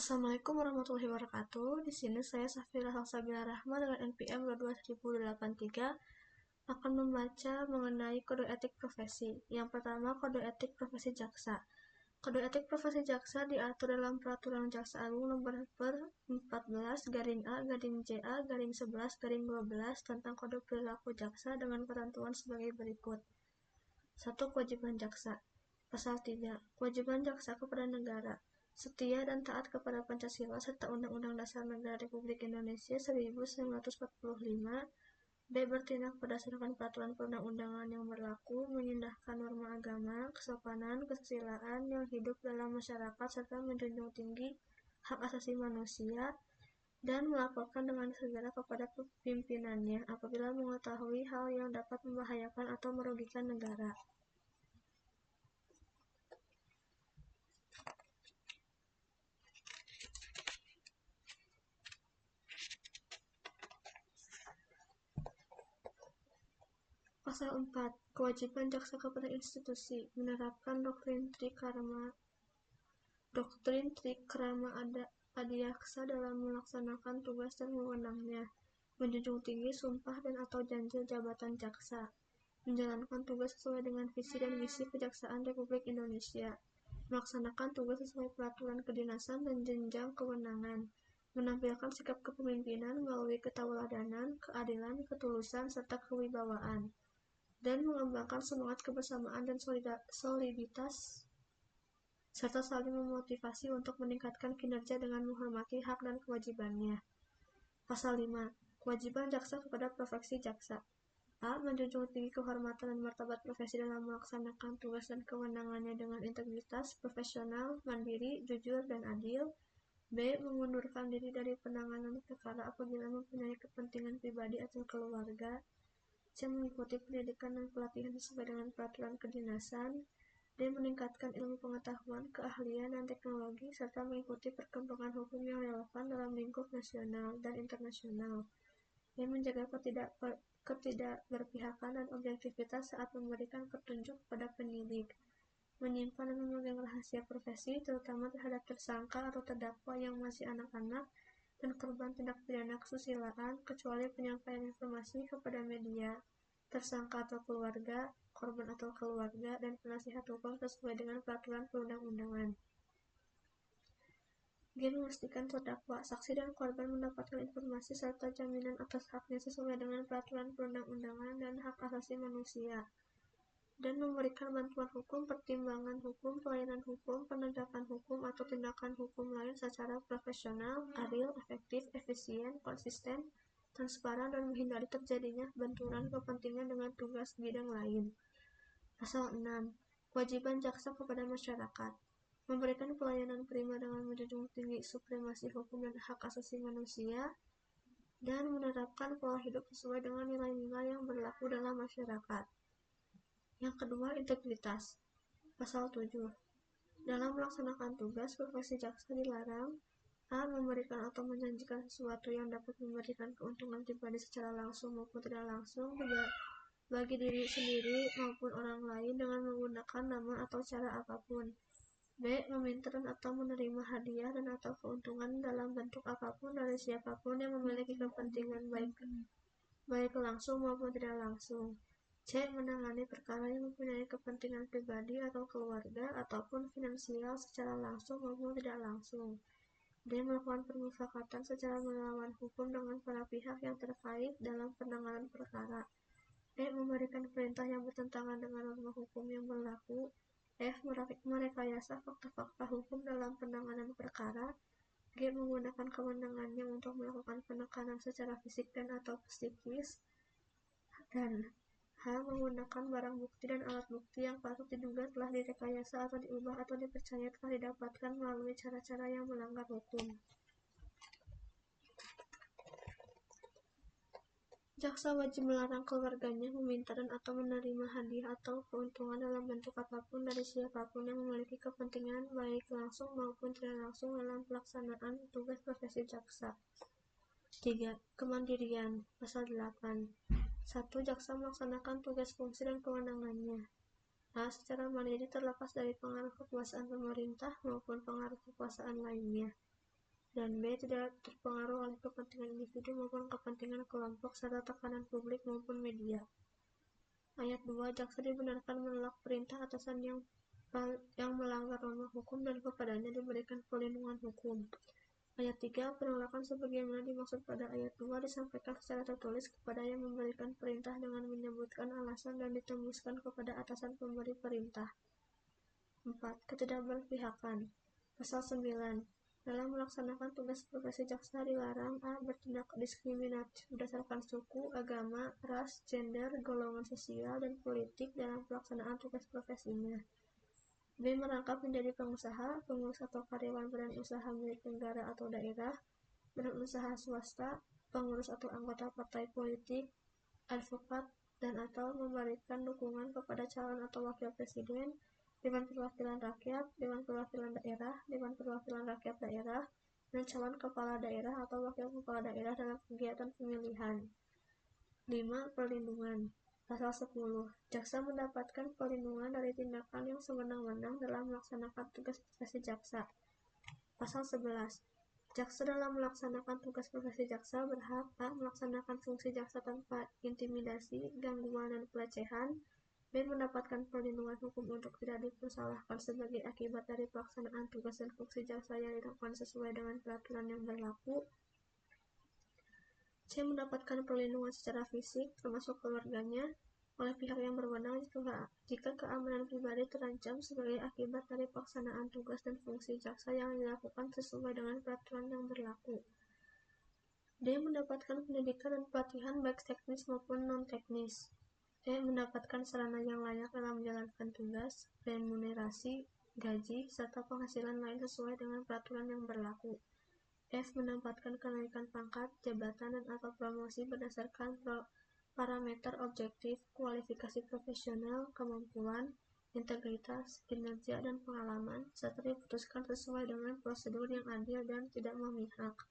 Assalamualaikum warahmatullahi wabarakatuh. Di sini saya Safira Salsabila Rahma dengan NPM 22083 akan membaca mengenai kode etik profesi. Yang pertama, kode etik profesi jaksa. Kode etik profesi jaksa diatur dalam Peraturan Jaksa Agung Nomor per 14 garing A garing JA garing 11 garing 12 tentang kode perilaku jaksa dengan ketentuan sebagai berikut. 1. Kewajiban jaksa. Pasal 3. Kewajiban jaksa kepada negara. Setia dan taat kepada Pancasila serta Undang-Undang Dasar Negara Republik Indonesia 1945. B. Bertindak berdasarkan peraturan perundang-undangan yang berlaku, mengindahkan norma agama, kesopanan, kesusilaan yang hidup dalam masyarakat serta menjunjung tinggi hak asasi manusia, dan melaporkan dengan segera kepada pimpinannya apabila mengetahui hal yang dapat membahayakan atau merugikan negara. Pasal 4. Kewajiban jaksa kepada institusi menerapkan doktrin Trikrama Adiaksa dalam melaksanakan tugas dan wewenangnya, menjunjung tinggi sumpah dan atau janji jabatan jaksa, menjalankan tugas sesuai dengan visi dan misi Kejaksaan Republik Indonesia, melaksanakan tugas sesuai peraturan kedinasan dan jenjang kewenangan, menampilkan sikap kepemimpinan melalui ketauladanan, keadilan, ketulusan, serta kewibawaan, dan mengembangkan semangat kebersamaan dan soliditas serta saling memotivasi untuk meningkatkan kinerja dengan menghormati hak dan kewajibannya. Pasal 5. Kewajiban jaksa kepada profesi jaksa. A. Menjunjung tinggi kehormatan dan martabat profesi dalam melaksanakan tugas dan kewenangannya dengan integritas, profesional, mandiri, jujur, dan adil. B. Mengundurkan diri dari penanganan perkara apabila mempunyai kepentingan pribadi atau keluarga. C. Mengikuti pendidikan dan pelatihan sesuai dengan peraturan kedinasan. D. Meningkatkan ilmu pengetahuan, keahlian, dan teknologi, serta mengikuti perkembangan hukum yang relevan dalam lingkup nasional dan internasional. E. Menjaga ketidakberpihakan dan objektivitas saat memberikan petunjuk kepada penyidik. Menyimpan dan memegang rahasia profesi, terutama terhadap tersangka atau terdakwa yang masih anak-anak dan korban tindak pidana kesusilaan, kecuali penyampaian informasi kepada media, tersangka atau keluarga, korban atau keluarga, dan penasihat hukum sesuai dengan peraturan perundang-undangan. G. Memastikan terdakwa, saksi, dan korban mendapatkan informasi serta jaminan atas haknya sesuai dengan peraturan perundang-undangan dan hak asasi manusia, dan memberikan bantuan hukum, pertimbangan hukum, pelayanan hukum, penegakan hukum, atau tindakan hukum lain secara profesional, adil, efektif, efisien, konsisten, transparan, dan menghindari terjadinya benturan kepentingan dengan tugas bidang lain. Pasal 6. Kewajiban jaksa kepada masyarakat. Memberikan pelayanan prima dengan menjunjung tinggi supremasi hukum dan hak asasi manusia, dan menerapkan pola hidup sesuai dengan nilai-nilai yang berlaku dalam masyarakat. Yang kedua, integritas. Pasal 7. Dalam melaksanakan tugas, profesi jaksa dilarang: A. Memberikan atau menjanjikan sesuatu yang dapat memberikan keuntungan pribadi secara langsung maupun tidak langsung bagi diri sendiri maupun orang lain dengan menggunakan nama atau cara apapun. B. Meminta dan atau menerima hadiah dan atau keuntungan dalam bentuk apapun dari siapapun yang memiliki kepentingan baik langsung maupun tidak langsung. C. Menangani perkara yang mempunyai kepentingan pribadi atau keluarga ataupun finansial secara langsung maupun tidak langsung. D. Melakukan permufakatan secara melawan hukum dengan para pihak yang terkait dalam penanganan perkara. E. Memberikan perintah yang bertentangan dengan norma hukum yang berlaku. F. Merekayasa fakta-fakta hukum dalam penanganan perkara. G. Menggunakan kewenangannya untuk melakukan penekanan secara fisik dan atau psikis. Dan H. Menggunakan barang bukti dan alat bukti yang patut diduga telah direkayasa atau diubah atau dipercaya telah didapatkan melalui cara-cara yang melanggar hukum. Jaksa wajib melarang keluarganya meminta dan atau menerima hadiah atau keuntungan dalam bentuk apapun dari siapapun yang memiliki kepentingan baik langsung maupun tidak langsung dalam pelaksanaan tugas profesi jaksa. 3. Kemandirian. Pasal 8. 1. Jaksa melaksanakan tugas, fungsi, dan kewenangannya. A. Secara mandiri terlepas dari pengaruh kekuasaan pemerintah maupun pengaruh kekuasaan lainnya. dan B. Tidak terpengaruh oleh kepentingan individu maupun kepentingan kelompok serta tekanan publik maupun media. Ayat 2. Jaksa dibenarkan menolak perintah atasan yang melanggar norma hukum dan kepadanya diberikan perlindungan hukum. Ayat 3. Penolakan sebagaimana dimaksud pada ayat 2 disampaikan secara tertulis kepada yang memberikan perintah dengan menyebutkan alasan dan ditembuskan kepada atasan pemberi perintah. 4. Ketidakberpihakan. Pasal 9. Dalam melaksanakan tugas profesi jaksa dilarang a. Bertindak diskriminatif berdasarkan suku, agama, ras, gender, golongan sosial, dan politik dalam pelaksanaan tugas profesinya. B. Merangkap menjadi pengusaha, pengurus atau karyawan badan usaha milik negara atau daerah, badan usaha swasta, pengurus atau anggota partai politik, advokat, dan atau memberikan dukungan kepada calon atau wakil presiden, Dewan Perwakilan Rakyat, Dewan Perwakilan Daerah, Dewan Perwakilan Rakyat Daerah, dan calon kepala daerah atau wakil kepala daerah dalam kegiatan pemilihan. 5. Perlindungan. Pasal 10. Jaksa mendapatkan perlindungan dari tindakan yang sewenang-wenang dalam melaksanakan tugas profesi jaksa. Pasal 11. Jaksa dalam melaksanakan tugas profesi jaksa berhak a. Melaksanakan fungsi jaksa tanpa intimidasi, gangguan, dan pelecehan. B. Mendapatkan perlindungan hukum untuk tidak dipersalahkan sebagai akibat dari pelaksanaan tugas dan fungsi jaksa yang dilakukan sesuai dengan peraturan yang berlaku. C. Mendapatkan perlindungan secara fisik, termasuk keluarganya, oleh pihak yang berwenang jika keamanan pribadi terancam sebagai akibat dari pelaksanaan tugas dan fungsi jaksa yang dilakukan sesuai dengan peraturan yang berlaku. D. Mendapatkan pendidikan dan pelatihan baik teknis maupun non-teknis. E. Mendapatkan sarana yang layak dalam menjalankan tugas, remunerasi, gaji, serta penghasilan lain sesuai dengan peraturan yang berlaku. F. Mendapatkan kenaikan pangkat, jabatan, dan atau promosi berdasarkan parameter objektif, kualifikasi profesional, kemampuan, integritas, kinerja, dan pengalaman, serta diputuskan sesuai dengan prosedur yang adil dan tidak memihak.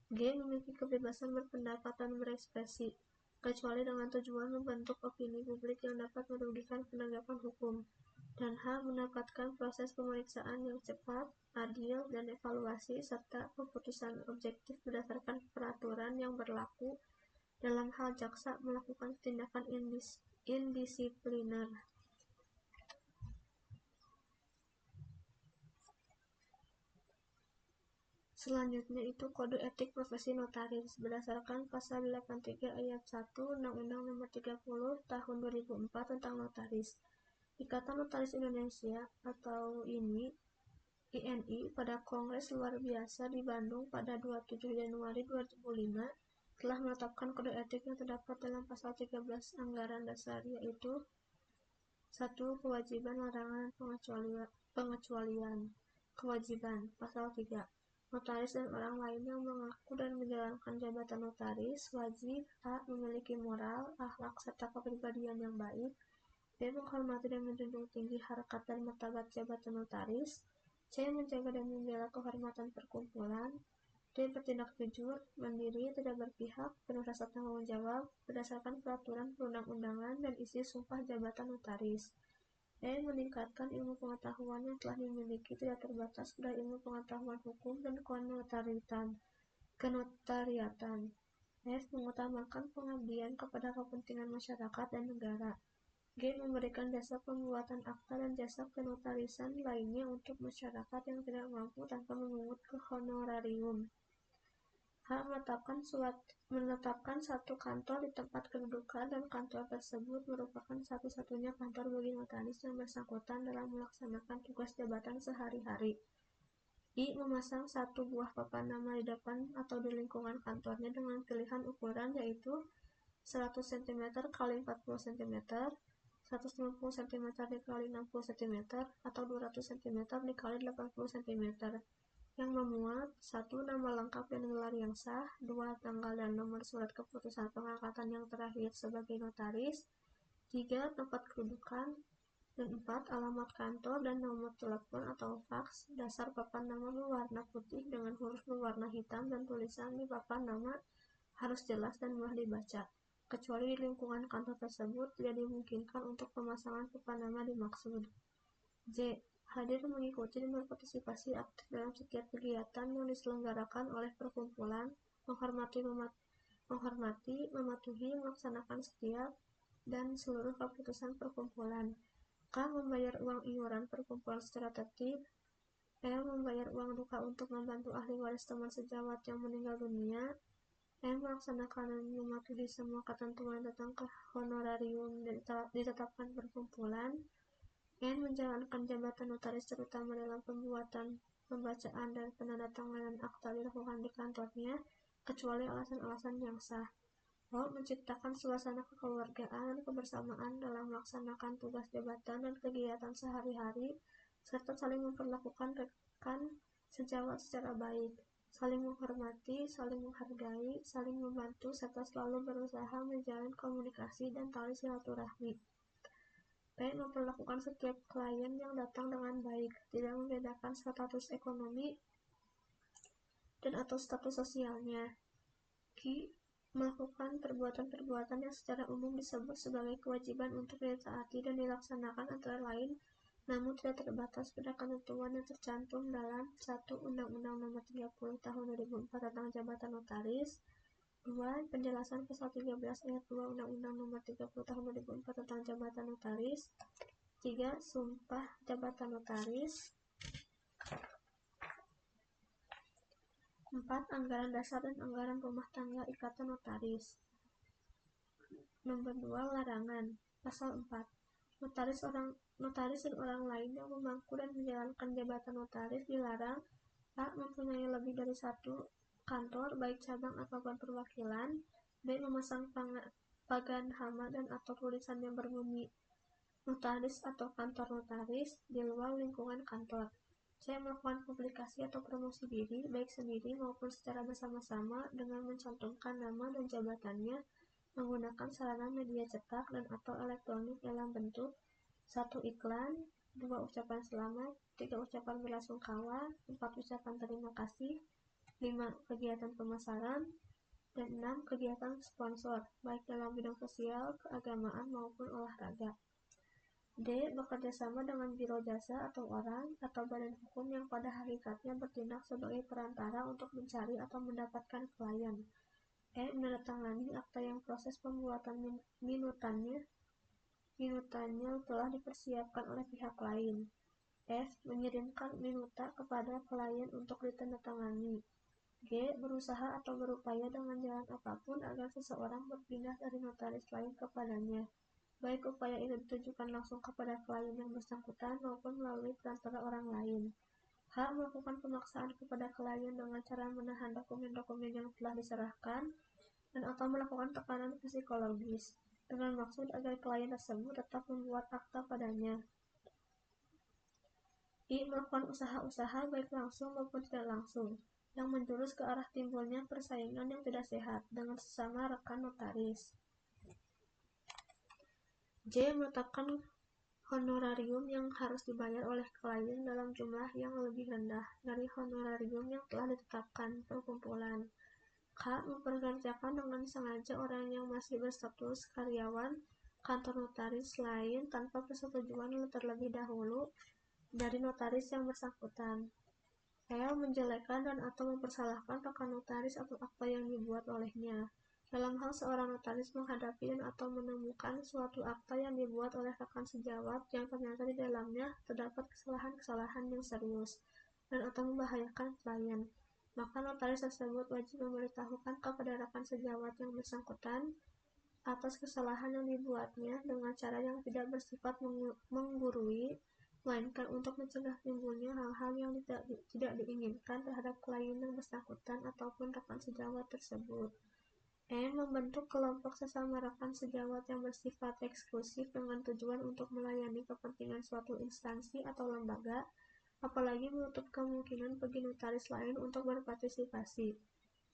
G. Memiliki kebebasan berpendapat dan berekspresi, kecuali dengan tujuan membentuk opini publik yang dapat merugikan penegakan hukum. Dan H. Mendapatkan proses pemeriksaan yang cepat, adil, dan evaluasi, serta keputusan objektif berdasarkan peraturan yang berlaku dalam hal jaksa melakukan tindakan indisipliner. Selanjutnya itu kode etik profesi notaris berdasarkan pasal 83 ayat 1 Undang-Undang Nomor 30 Tahun 2004 tentang notaris. Ikatan Notaris Indonesia atau INI pada Kongres Luar Biasa di Bandung pada 27 Januari 2005 telah menetapkan kode etik yang terdapat dalam pasal 13 Anggaran Dasar, yaitu 1. Kewajiban, larangan, pengecualian. Kewajiban. Pasal 3. Notaris dan orang lain yang mengaku dan menjalankan jabatan notaris wajib a. Memiliki moral, akhlak, serta kepribadian yang baik. B. Menghormati dan menjunjung tinggi harkat dan martabat jabatan notaris. C. Menjaga dan membela kehormatan perkumpulan. D. Bertindak jujur, mandiri, tidak berpihak, penuh rasa tanggung jawab berdasarkan peraturan perundang-undangan dan isi sumpah jabatan notaris. E. Meningkatkan ilmu pengetahuan yang telah dimiliki tidak terbatas pada ilmu pengetahuan hukum dan kenotariatan. F. Mengutamakan pengabdian kepada kepentingan masyarakat dan negara. G. Memberikan jasa pembuatan akta dan jasa kenotarisan lainnya untuk masyarakat yang tidak mampu tanpa memungut honorarium. H. Menetapkan satu kantor di tempat kedudukan dan kantor tersebut merupakan satu-satunya kantor bagi notaris yang bersangkutan dalam melaksanakan tugas jabatan sehari-hari. I. Memasang satu buah papan nama di depan atau di lingkungan kantornya dengan pilihan ukuran yaitu 100 cm x 40 cm, 150 cm x 60 cm, atau 200 cm x 80 cm, yang memuat 1. Nama lengkap dan gelar yang sah, 2. Tanggal dan nomor surat keputusan pengangkatan yang terakhir sebagai notaris, 3. Tempat kedudukan, dan 4. Alamat kantor dan nomor telepon atau faks. Dasar papan nama berwarna putih dengan huruf berwarna hitam dan tulisan di papan nama harus jelas dan mudah dibaca, kecuali di lingkungan kantor tersebut tidak dimungkinkan untuk pemasangan papan nama dimaksud. J. hadir, mengikuti, dan berpartisipasi aktif dalam setiap kegiatan yang diselenggarakan oleh perkumpulan, menghormati, mematuhi, melaksanakan setiap dan seluruh keputusan perkumpulan. K. Membayar uang iuran perkumpulan secara tertib. L. Membayar uang duka untuk membantu ahli waris teman sejawat yang meninggal dunia. M. Melaksanakan dan mematuhi semua ketentuan tentang honorarium ditetapkan perkumpulan. N. Menjalankan jabatan notaris terutama dalam pembacaan dan penandatanganan akta dilakukan di kantornya, kecuali alasan-alasan yang sah. O. Menciptakan suasana kekeluargaan dan kebersamaan dalam melaksanakan tugas jabatan dan kegiatan sehari-hari, serta saling memperlakukan rekan sejawat secara baik, saling menghormati, saling menghargai, saling membantu, serta selalu berusaha menjalin komunikasi dan tali silaturahmi. P. Memperlakukan setiap klien yang datang dengan baik, tidak membedakan status ekonomi dan atau status sosialnya. Q. Melakukan perbuatan-perbuatan yang secara umum disebut sebagai kewajiban untuk ditaati dan dilaksanakan, antara lain, namun tidak terbatas pada ketentuan yang tercantum dalam 1. Undang-Undang Nomor 30 Tahun 2004 tentang Jabatan Notaris. 2. Penjelasan Pasal 13 Ayat 2 Undang-Undang Nomor 30 Tahun 2004 tentang Jabatan Notaris. 3. Sumpah Jabatan Notaris. 4. Anggaran dasar dan anggaran rumah tangga Ikatan Notaris. Nomor 2. Larangan. Pasal 4. Notaris dan orang lain yang memangku dan menjalankan jabatan notaris dilarang A. Mempunyai lebih dari satu kantor, baik cabang ataupun perwakilan. B. Memasang pagan hama dan atau tulisan yang berbunyi notaris atau kantor notaris di luar lingkungan kantor. C. Melakukan publikasi atau promosi diri, baik sendiri maupun secara bersama-sama dengan mencantumkan nama dan jabatannya menggunakan sarana media cetak dan atau elektronik dalam bentuk 1. Iklan, 2. Ucapan selamat, 3. Ucapan belasungkawa, 4. Ucapan terima kasih, 5. Kegiatan pemasaran, dan 6. Kegiatan sponsor, baik dalam bidang sosial, keagamaan, maupun olahraga. D. Bekerja sama dengan biro jasa atau orang atau badan hukum yang pada hakikatnya bertindak sebagai perantara untuk mencari atau mendapatkan klien. E. Menandatangani akta yang proses pembuatan minutannya telah dipersiapkan oleh pihak lain. F. Mengirimkan minuta kepada klien untuk ditandatangani. G. Berusaha atau berupaya dengan jalan apapun agar seseorang berpindah dari notaris lain kepadanya, baik upaya itu ditujukan langsung kepada klien yang bersangkutan maupun melalui perantara orang lain. H. Melakukan pemaksaan kepada klien dengan cara menahan dokumen-dokumen yang telah diserahkan dan atau melakukan tekanan psikologis dengan maksud agar klien tersebut tetap membuat akta padanya. I. Melakukan usaha-usaha baik langsung maupun tidak langsung yang menjurus ke arah timbulnya persaingan yang tidak sehat dengan sesama rekan notaris. J. Menetapkan honorarium yang harus dibayar oleh klien dalam jumlah yang lebih rendah dari honorarium yang telah ditetapkan perkumpulan. K. Memperkerjakan dengan sengaja orang yang masih berstatus karyawan kantor notaris lain tanpa persetujuan terlebih dahulu dari notaris yang bersangkutan. L. Menjelekkan dan atau mempersalahkan rekan notaris atau akta yang dibuat olehnya. Dalam hal seorang notaris menghadapi dan atau menemukan suatu akta yang dibuat oleh rekan sejawat yang ternyata di dalamnya terdapat kesalahan-kesalahan yang serius dan atau membahayakan klien, maka notaris tersebut wajib memberitahukan kepada rekan sejawat yang bersangkutan atas kesalahan yang dibuatnya dengan cara yang tidak bersifat menggurui, melainkan untuk mencegah timbulnya hal-hal yang tidak diinginkan terhadap klien yang bersangkutan ataupun rekan sejawat tersebut. Membentuk kelompok sesama rekan sejawat yang bersifat eksklusif dengan tujuan untuk melayani kepentingan suatu instansi atau lembaga, apalagi menutup kemungkinan bagi notaris lain untuk berpartisipasi.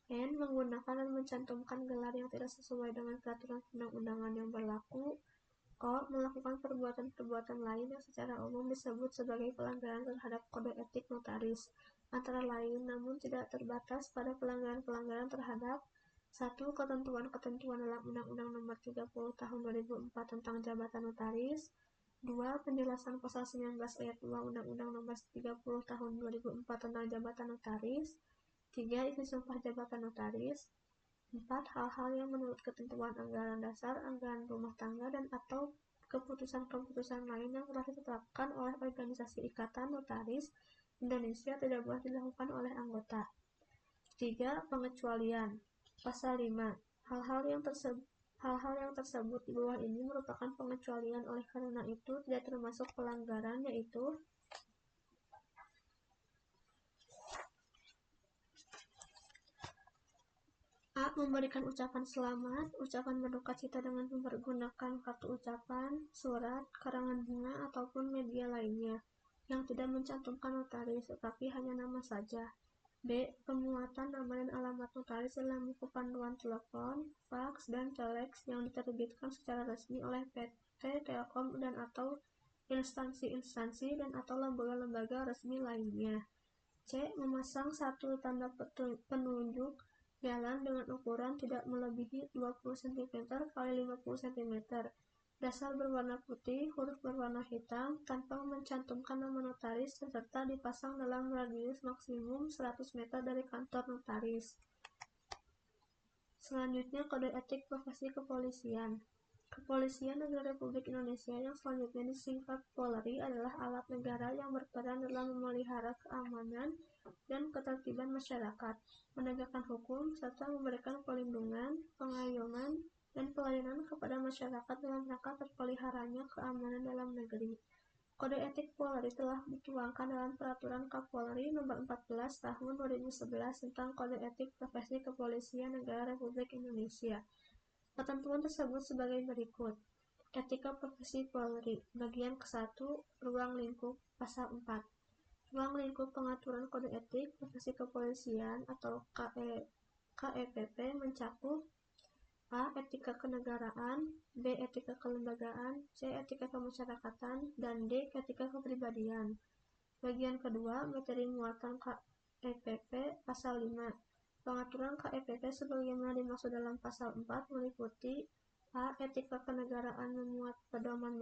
N. Menggunakan dan mencantumkan gelar yang tidak sesuai dengan peraturan undang-undangan yang berlaku. O. Melakukan perbuatan-perbuatan lain yang secara umum disebut sebagai pelanggaran terhadap kode etik notaris, antara lain namun tidak terbatas pada pelanggaran-pelanggaran terhadap 1. Ketentuan-ketentuan dalam Undang-Undang Nomor 30 Tahun 2004 tentang Jabatan Notaris. 2. Penjelasan pasal 19 ayat 2 Undang-Undang Nomor 30 Tahun 2004 tentang Jabatan Notaris. 3. Isi sumpah jabatan notaris. 4. Hal-hal yang menurut ketentuan anggaran dasar, anggaran rumah tangga, dan atau keputusan-keputusan lain yang telah ditetapkan oleh Organisasi Ikatan Notaris Indonesia tidak boleh dilakukan oleh anggota. 3. Pengecualian. Pasal 5. Hal-hal yang tersebut di bawah ini merupakan pengecualian, oleh karena itu tidak termasuk pelanggaran, yaitu A. Memberikan ucapan selamat, ucapan berduka cita dengan mempergunakan kartu ucapan, surat, karangan bunga, ataupun media lainnya yang tidak mencantumkan notaris, tetapi hanya nama saja. B. Pemuatan nama dan alamat notaris dalam buku panduan telepon, faks, dan telex yang diterbitkan secara resmi oleh PT Telkom dan atau instansi-instansi dan atau lembaga-lembaga resmi lainnya. C. Memasang satu tanda penunjuk jalan dengan ukuran tidak melebihi 20 cm x 50 cm, dasar berwarna putih, huruf berwarna hitam, tanpa mencantumkan nama notaris, serta dipasang dalam radius maksimum 100 meter dari kantor notaris. Selanjutnya, kode etik profesi kepolisian. Kepolisian Negara Republik Indonesia yang selanjutnya disingkat Polri adalah alat negara yang berperan dalam memelihara keamanan dan ketertiban masyarakat, menegakkan hukum, serta memberikan perlindungan, pengayoman, dan pelayanan kepada masyarakat dalam rangka terpeliharanya keamanan dalam negeri. Kode etik Polri telah dituangkan dalam Peraturan Kapolri Nomor 14 Tahun 2011 tentang Kode Etik Profesi Kepolisian Negara Republik Indonesia. Ketentuan tersebut sebagai berikut. Etika Profesi Polri, Bagian ke-1, Ruang Lingkup, Pasal 4. Ruang lingkup pengaturan kode etik profesi kepolisian atau KEPP mencakup A. Etika kenegaraan, B. Etika kelembagaan, C. Etika kemasyarakatan, dan D. Etika kepribadian. Bagian kedua, materi muatan KEPP Pasal 5. Pengaturan KEPP sebagaimana dimaksud dalam Pasal 4 meliputi A. Etika kenegaraan memuat pedoman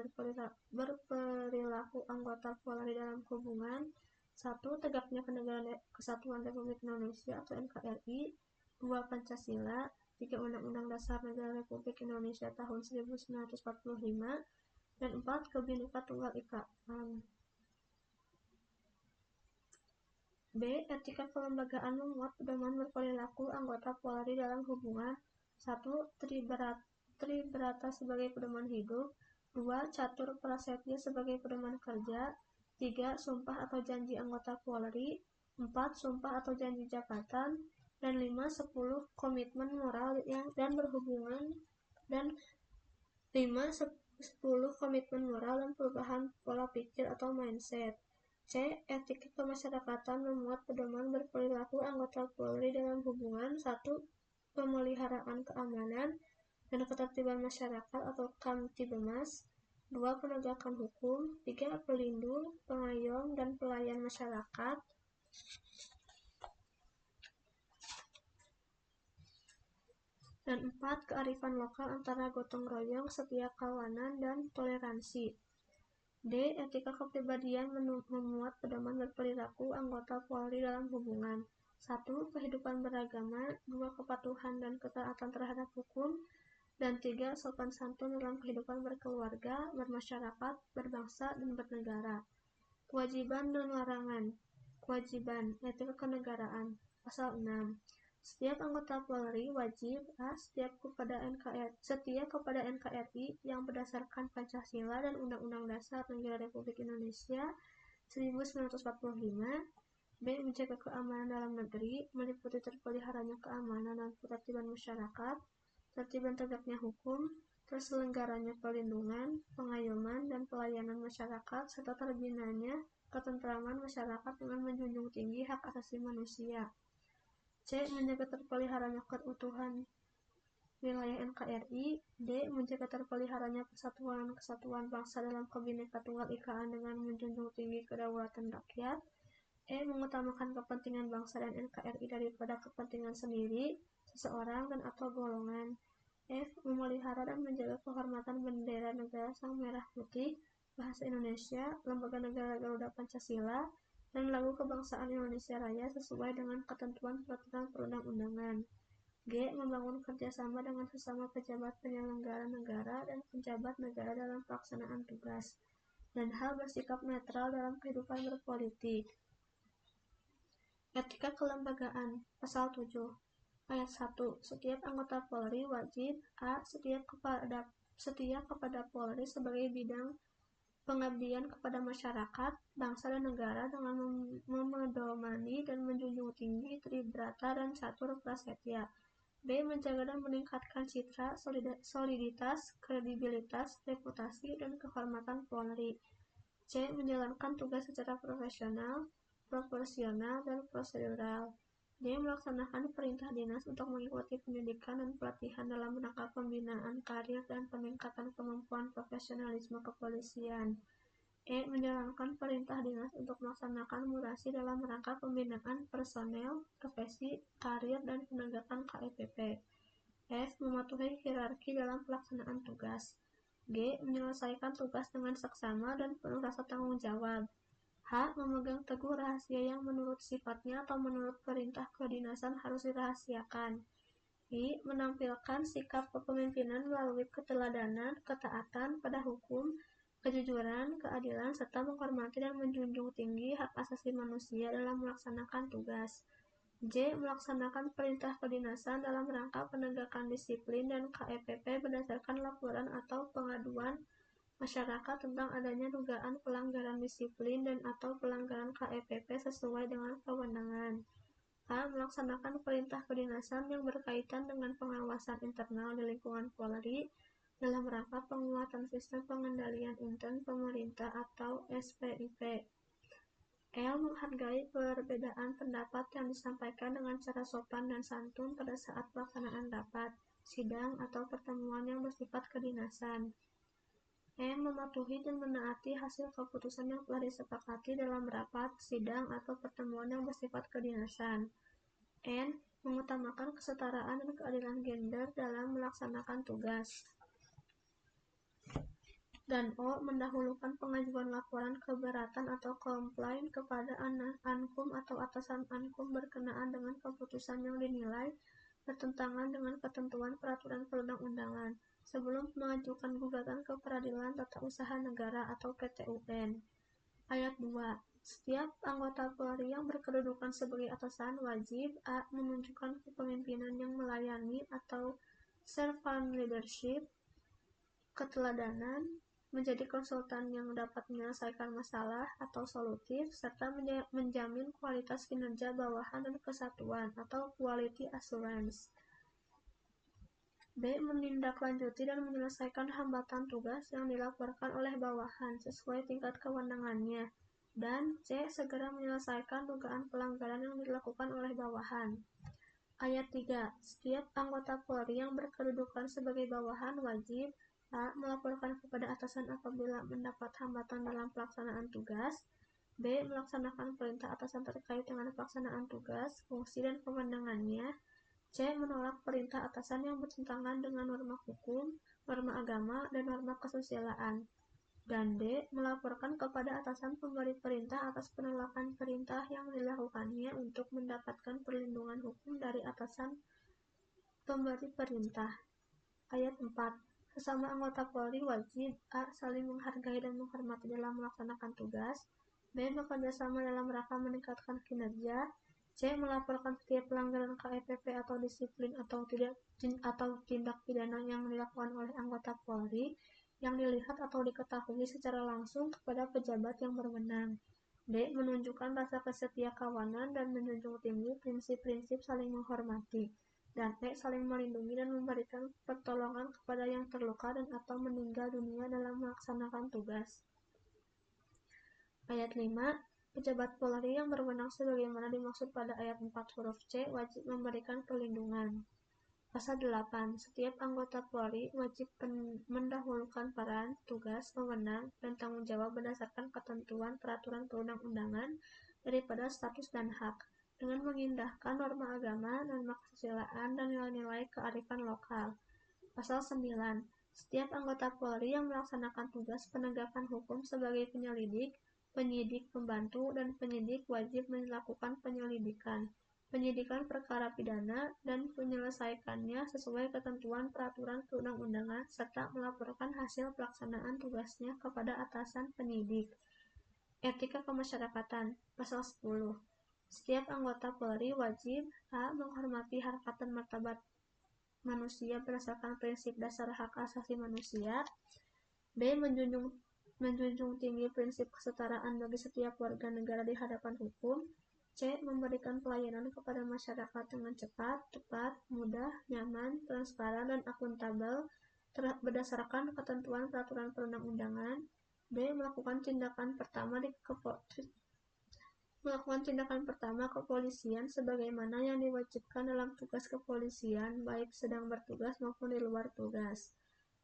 berperilaku anggota Polri dalam hubungan 1. Tegaknya Kenegaraan Kesatuan Republik Indonesia atau NKRI. 2. Pancasila. 3. Undang-Undang Dasar Negara Republik Indonesia tahun 1945. Dan 4. Kebhinneka Tunggal Ika. B. Etika kelembagaan memuat pedoman berperilaku anggota Polri dalam hubungan 1. Tribrata sebagai pedoman hidup. 2. Catur prasetya sebagai pedoman kerja. 3. Sumpah atau janji anggota Polri. 4. Sumpah atau janji jabatan. Dan 5. 10. Komitmen moral dan berhubungan dan 5. 10 komitmen moral dan perubahan pola pikir atau mindset. C. Etika kemasyarakatan memuat pedoman berperilaku anggota Polri dalam hubungan 1. Pemeliharaan keamanan dan ketertiban masyarakat atau Kamtibemas. 2. Penegakan hukum. 3. Pelindung, pengayom, dan pelayan masyarakat. Dan 4. Kearifan lokal antara gotong royong, setia kawanan, dan toleransi. D. Etika kepribadian memuat pedoman berperilaku anggota Polri dalam hubungan 1. Kehidupan beragama. 2. Kepatuhan dan ketaatan terhadap hukum. Dan 3. Sopan santun dalam kehidupan berkeluarga, bermasyarakat, berbangsa, dan bernegara. Kewajiban dan larangan. Kewajiban, etika kenegaraan. Pasal 6. Setiap anggota Polri wajib A. Setia kepada NKRI yang berdasarkan Pancasila dan Undang-Undang Dasar Negara Republik Indonesia 1945. B. Menjaga keamanan dalam negeri, meliputi terpeliharanya keamanan dan ketertiban masyarakat, tertib dan tegaknya hukum, terselenggaranya perlindungan, pengayoman, dan pelayanan masyarakat, serta terbinanya ketentraman masyarakat dengan menjunjung tinggi hak asasi manusia. C. Menjaga terpeliharanya keutuhan wilayah NKRI. D. Menjaga terpeliharanya kesatuan bangsa dalam Kebhinneka Tunggal Ikaan dengan menjunjung tinggi kedaulatan rakyat. E. Mengutamakan kepentingan bangsa dan NKRI daripada kepentingan sendiri, seseorang, dan atau golongan. F. Memelihara dan menjaga kehormatan bendera negara Sang Merah Putih Bahasa Indonesia, Lembaga Negara Garuda Pancasila, dan Lagu Kebangsaan Indonesia Raya sesuai dengan ketentuan peraturan perundang-undangan. G. Membangun kerjasama dengan sesama pejabat penyelenggara negara dan pejabat negara dalam pelaksanaan tugas. Dan H. Bersikap netral dalam kehidupan berpolitik. Etika Kelembagaan, Pasal 7. Ayat 1. Setiap anggota Polri wajib a. Setia kepada Polri sebagai bidang pengabdian kepada masyarakat, bangsa dan negara dengan memedomani dan menjunjung tinggi tribrata dan catur prasetya. B. Menjaga dan meningkatkan citra, soliditas, kredibilitas, reputasi, dan kehormatan Polri. C. Menjalankan tugas secara profesional, proporsional, dan prosedural. D. Melaksanakan perintah dinas untuk mengikuti pendidikan dan pelatihan dalam rangka pembinaan karir dan peningkatan kemampuan profesionalisme kepolisian. E. Menjalankan perintah dinas untuk melaksanakan mutasi dalam rangka pembinaan personel, profesi, karir, dan penegakan KEPP. F. Mematuhi hierarki dalam pelaksanaan tugas. G. Menyelesaikan tugas dengan seksama dan penuh rasa tanggung jawab. H. Memegang teguh rahasia yang menurut sifatnya atau menurut perintah kedinasan harus dirahasiakan. I. Menampilkan sikap kepemimpinan melalui keteladanan, ketaatan pada hukum, kejujuran, keadilan, serta menghormati dan menjunjung tinggi hak asasi manusia dalam melaksanakan tugas. J. Melaksanakan perintah kedinasan dalam rangka penegakan disiplin dan KEPP berdasarkan laporan atau pengaduan masyarakat tentang adanya dugaan pelanggaran disiplin dan atau pelanggaran KEPP sesuai dengan kewenangan. A. Melaksanakan perintah kedinasan yang berkaitan dengan pengawasan internal di lingkungan Polri dalam rangka penguatan sistem pengendalian intern pemerintah atau SPIP. L. Menghargai perbedaan pendapat yang disampaikan dengan cara sopan dan santun pada saat pelaksanaan rapat, sidang, atau pertemuan yang bersifat kedinasan. M. Mematuhi dan menaati hasil keputusan yang telah disepakati dalam rapat, sidang, atau pertemuan yang bersifat kedinasan. N. Mengutamakan kesetaraan dan keadilan gender dalam melaksanakan tugas. Dan O. Mendahulukan pengajuan laporan keberatan atau komplain kepada Ankum atau atasan Ankum berkenaan dengan keputusan yang dinilai bertentangan dengan ketentuan peraturan perundang-undangan sebelum mengajukan gugatan ke Peradilan Tata Usaha Negara atau PT-UN. Ayat 2. Setiap anggota Polri yang berkedudukan sebagai atasan wajib a. Menunjukkan kepemimpinan yang melayani atau servant leadership, keteladanan, menjadi konsultan yang dapat menyelesaikan masalah atau solutif, serta menjamin kualitas kinerja bawahan dan kesatuan atau quality assurance. B. Menindaklanjuti dan menyelesaikan hambatan tugas yang dilaporkan oleh bawahan sesuai tingkat kewenangannya. Dan C. Segera menyelesaikan dugaan pelanggaran yang dilakukan oleh bawahan. Ayat 3. Setiap anggota Polri yang berkedudukan sebagai bawahan wajib a. Melaporkan kepada atasan apabila mendapat hambatan dalam pelaksanaan tugas. B. Melaksanakan perintah atasan terkait dengan pelaksanaan tugas, fungsi dan kewenangannya. C. Menolak perintah atasan yang bertentangan dengan norma hukum, norma agama, dan norma kesusilaan. Dan D. Melaporkan kepada atasan pemberi perintah atas penolakan perintah yang dilakukannya untuk mendapatkan perlindungan hukum dari atasan pemberi perintah. Ayat 4. Sesama anggota Polri wajib a. Saling menghargai dan menghormati dalam melaksanakan tugas. B. Bekerjasama dalam rangka meningkatkan kinerja. C. Melaporkan setiap pelanggaran KEPP atau disiplin atau tindak pidana yang dilakukan oleh anggota Polri yang dilihat atau diketahui secara langsung kepada pejabat yang berwenang. D. Menunjukkan rasa kesetiakawanan dan menjunjung tinggi prinsip-prinsip saling menghormati. Dan E. Saling melindungi dan memberikan pertolongan kepada yang terluka dan atau meninggal dunia dalam melaksanakan tugas. Ayat 5. Pejabat Polri yang berwenang sebagaimana dimaksud pada ayat 4 huruf C wajib memberikan perlindungan. Pasal 8. Setiap anggota Polri wajib mendahulukan peran, tugas, wewenang, dan tanggung jawab berdasarkan ketentuan peraturan perundang-undangan daripada status dan hak, dengan mengindahkan norma agama, norma kesusilaan, dan nilai-nilai kearifan lokal. Pasal 9. Setiap anggota Polri yang melaksanakan tugas penegakan hukum sebagai penyelidik, penyidik pembantu, dan penyidik wajib melakukan penyidikan perkara pidana, dan menyelesaikannya sesuai ketentuan peraturan perundang-undangan, serta melaporkan hasil pelaksanaan tugasnya kepada atasan penyidik. Etika kemasyarakatan, Pasal 10. Setiap anggota Polri wajib a. menghormati harkat dan martabat manusia berdasarkan prinsip dasar hak asasi manusia, b. menjunjung tinggi prinsip kesetaraan bagi setiap warga negara di hadapan hukum, c. memberikan pelayanan kepada masyarakat dengan cepat, tepat, mudah, nyaman, transparan, dan akuntabel berdasarkan ketentuan peraturan perundang-undangan, d. melakukan tindakan pertama kepolisian sebagaimana yang diwajibkan dalam tugas kepolisian baik sedang bertugas maupun di luar tugas,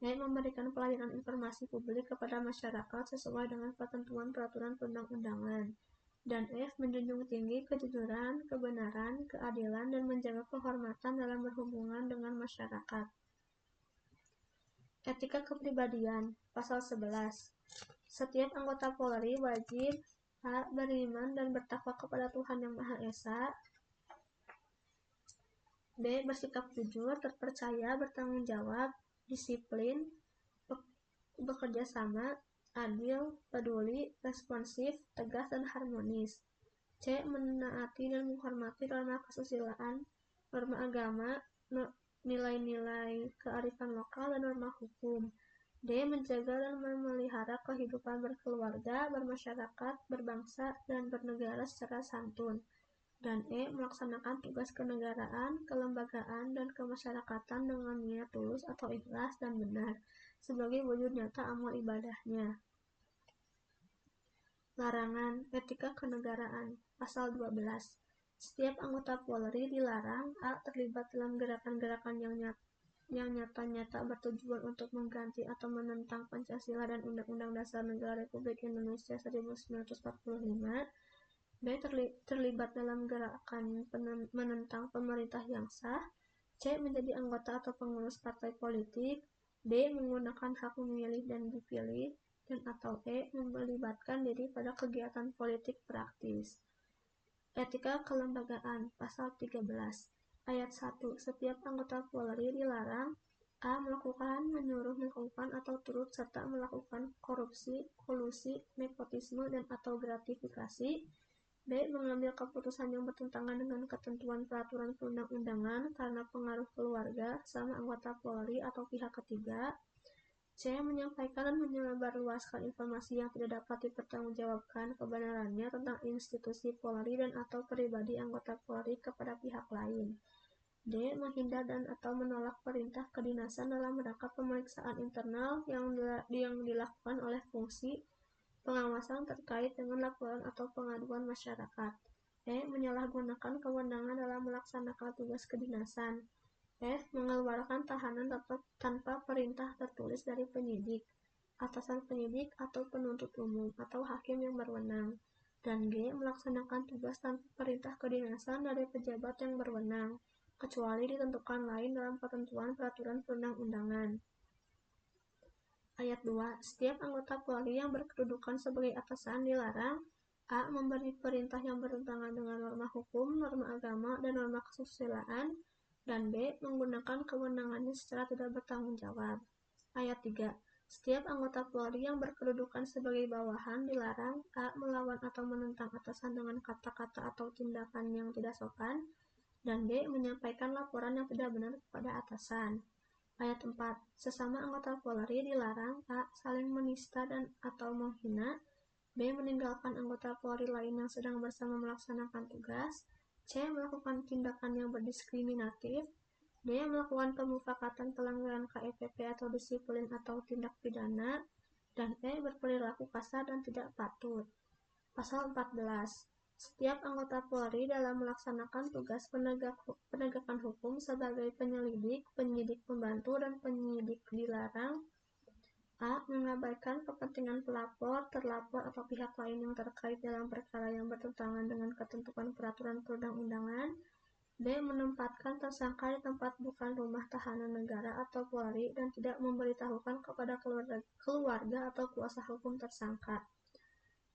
e. memberikan pelayanan informasi publik kepada masyarakat sesuai dengan ketentuan peraturan perundang-undangan, dan f. menjunjung tinggi kejujuran, kebenaran, keadilan, dan menjaga kehormatan dalam berhubungan dengan masyarakat. Etika kepribadian, Pasal 11. Setiap anggota Polri wajib a. beriman dan bertakwa kepada Tuhan Yang Maha Esa, b. bersikap jujur, terpercaya, bertanggung jawab, disiplin, bekerja sama, adil, peduli, responsif, tegas, dan harmonis, c. menaati dan menghormati norma kesusilaan, norma agama, nilai-nilai kearifan lokal, dan norma hukum, d. menjaga dan memelihara kehidupan berkeluarga, bermasyarakat, berbangsa, dan bernegara secara santun, dan e. melaksanakan tugas kenegaraan, kelembagaan, dan kemasyarakatan dengan niat tulus atau ikhlas dan benar sebagai wujud nyata amal ibadahnya. Larangan etika kenegaraan, Pasal 12. Setiap anggota Polri dilarang a. terlibat dalam gerakan-gerakan yang nyata-nyata bertujuan untuk mengganti atau menentang Pancasila dan Undang-Undang Dasar Negara Republik Indonesia 1945, b. terlibat dalam gerakan menentang pemerintah yang sah, c. menjadi anggota atau pengurus partai politik, d. menggunakan hak memilih dan dipilih, dan atau e. melibatkan diri pada kegiatan politik praktis. Etika kelembagaan, Pasal 13. Ayat 1. Setiap anggota Polri dilarang a. melakukan, menyuruh melakukan atau turut serta melakukan korupsi, kolusi, nepotisme, dan atau gratifikasi, b. mengambil keputusan yang bertentangan dengan ketentuan peraturan perundang-undangan karena pengaruh keluarga, sama anggota Polri atau pihak ketiga, c. menyampaikan dan menyebarluaskan informasi yang tidak dapat dipertanggungjawabkan kebenarannya tentang institusi Polri dan atau pribadi anggota Polri kepada pihak lain, d. menghindar dan atau menolak perintah kedinasan dalam rangka pemeriksaan internal yang dilakukan oleh fungsi pengawasan terkait dengan laporan atau pengaduan masyarakat, e. menyalahgunakan kewenangan dalam melaksanakan tugas kedinasan, f. mengeluarkan tahanan tanpa perintah tertulis dari penyidik, atasan penyidik atau penuntut umum atau hakim yang berwenang, dan g. melaksanakan tugas tanpa perintah kedinasan dari pejabat yang berwenang, kecuali ditentukan lain dalam ketentuan peraturan perundang-undangan. Ayat 2. Setiap anggota Polri yang berkedudukan sebagai atasan dilarang a. memberi perintah yang bertentangan dengan norma hukum, norma agama, dan norma kesusilaan, dan b. menggunakan kewenangannya secara tidak bertanggung jawab. Ayat 3. Setiap anggota Polri yang berkedudukan sebagai bawahan dilarang a. melawan atau menentang atasan dengan kata-kata atau tindakan yang tidak sopan, dan b. menyampaikan laporan yang tidak benar kepada atasan. Ayat 4. Sesama anggota Polri dilarang a. saling menista dan atau menghina, b. meninggalkan anggota Polri lain yang sedang bersama melaksanakan tugas, c. melakukan tindakan yang berdiskriminatif, d. melakukan pemufakatan pelanggaran KPP atau disiplin atau tindak pidana, dan e. berperilaku kasar dan tidak patut. Pasal 14. Setiap anggota Polri dalam melaksanakan tugas penegakan hukum sebagai penyelidik, penyidik pembantu, dan penyidik dilarang a. mengabaikan kepentingan pelapor, terlapor, atau pihak lain yang terkait dalam perkara yang bertentangan dengan ketentuan peraturan perundang-undangan, D. Menempatkan tersangka di tempat bukan rumah tahanan negara atau Polri dan tidak memberitahukan kepada keluarga atau kuasa hukum tersangka.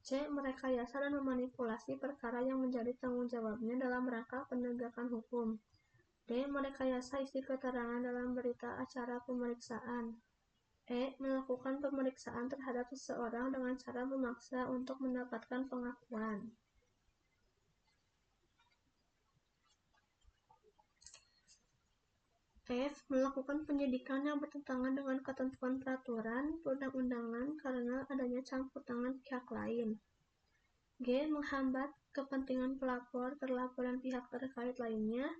C. Merekayasa dan memanipulasi perkara yang menjadi tanggung jawabnya dalam rangka penegakan hukum. D. Merekayasa isi keterangan dalam berita acara pemeriksaan. E. Melakukan pemeriksaan terhadap seseorang dengan cara memaksa untuk mendapatkan pengakuan. F. Melakukan penyidikan yang bertentangan dengan ketentuan peraturan perundang-undangan karena adanya campur tangan pihak lain. G. Menghambat kepentingan pelapor, terlapor, dan pihak terkait lainnya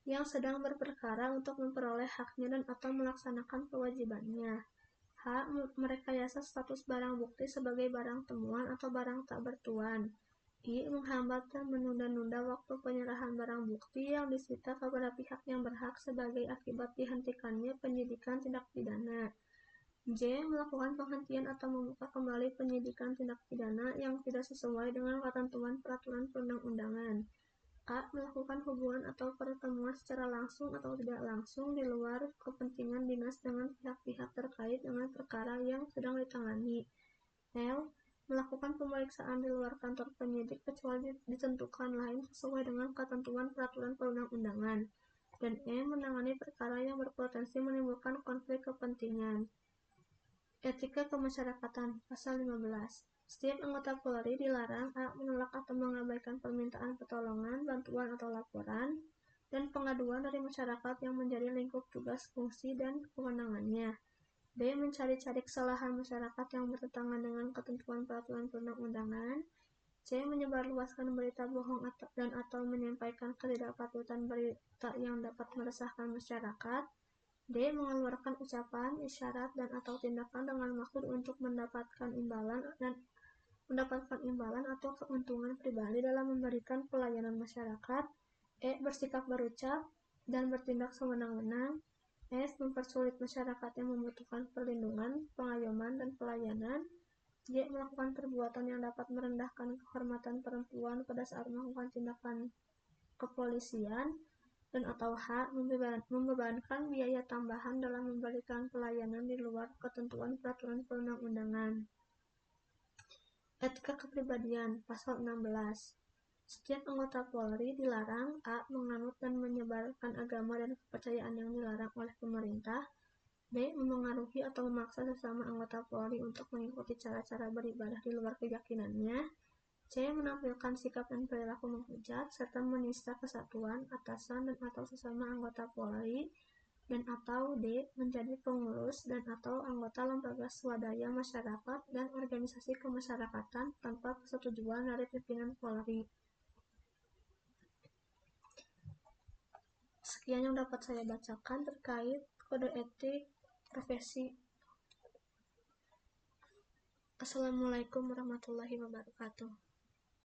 yang sedang berperkara untuk memperoleh haknya dan atau melaksanakan kewajibannya. H. Merekayasa status barang bukti sebagai barang temuan atau barang tak bertuan. I. Menghambat dan menunda-nunda waktu penyerahan barang bukti yang disita kepada pihak yang berhak sebagai akibat dihentikannya penyidikan tindak pidana. J. Melakukan penghentian atau membuka kembali penyidikan tindak pidana yang tidak sesuai dengan ketentuan peraturan perundang-undangan. A. Melakukan hubungan atau pertemuan secara langsung atau tidak langsung di luar kepentingan dinas dengan pihak-pihak terkait dengan perkara yang sedang ditangani. L. Melakukan pemeriksaan di luar kantor penyidik kecuali ditentukan lain sesuai dengan ketentuan peraturan perundang-undangan. Dan E. Menangani perkara yang berpotensi menimbulkan konflik kepentingan. Etika kemasyarakatan, pasal 15. Setiap anggota Polri dilarang A. Menolak atau mengabaikan permintaan pertolongan, bantuan atau laporan, dan pengaduan dari masyarakat yang menjadi lingkup tugas, fungsi, dan kewenangannya. B. Mencari-cari kesalahan masyarakat yang bertentangan dengan ketentuan peraturan perundang-undangan. C. Menyebarluaskan berita bohong dan atau menyampaikan ketidakpatutan berita yang dapat meresahkan masyarakat. D. Mengeluarkan ucapan, isyarat, dan atau tindakan dengan maksud untuk mendapatkan imbalan atau keuntungan pribadi dalam memberikan pelayanan masyarakat. E. Bersikap berucap dan bertindak sewenang-wenang. S. Mempersulit masyarakat yang membutuhkan perlindungan, pengayoman, dan pelayanan. J. Melakukan perbuatan yang dapat merendahkan kehormatan perempuan pada saat melakukan tindakan kepolisian. Dan atau H. Membebankan biaya tambahan dalam memberikan pelayanan di luar ketentuan peraturan perundang-undangan. Etika kepribadian, pasal 16. Setiap anggota Polri dilarang A. Menganut dan menyebarkan agama dan kepercayaan yang dilarang oleh pemerintah. B. Memengaruhi atau memaksa sesama anggota Polri untuk mengikuti cara-cara beribadah di luar keyakinannya. C. Menampilkan sikap dan perilaku menghujat serta menista kesatuan, atasan, dan atau sesama anggota Polri. Dan atau D. Menjadi pengurus dan atau anggota lembaga swadaya masyarakat dan organisasi kemasyarakatan tanpa persetujuan dari pimpinan Polri. Sekian yang dapat saya bacakan terkait kode etik profesi. Assalamualaikum warahmatullahi wabarakatuh.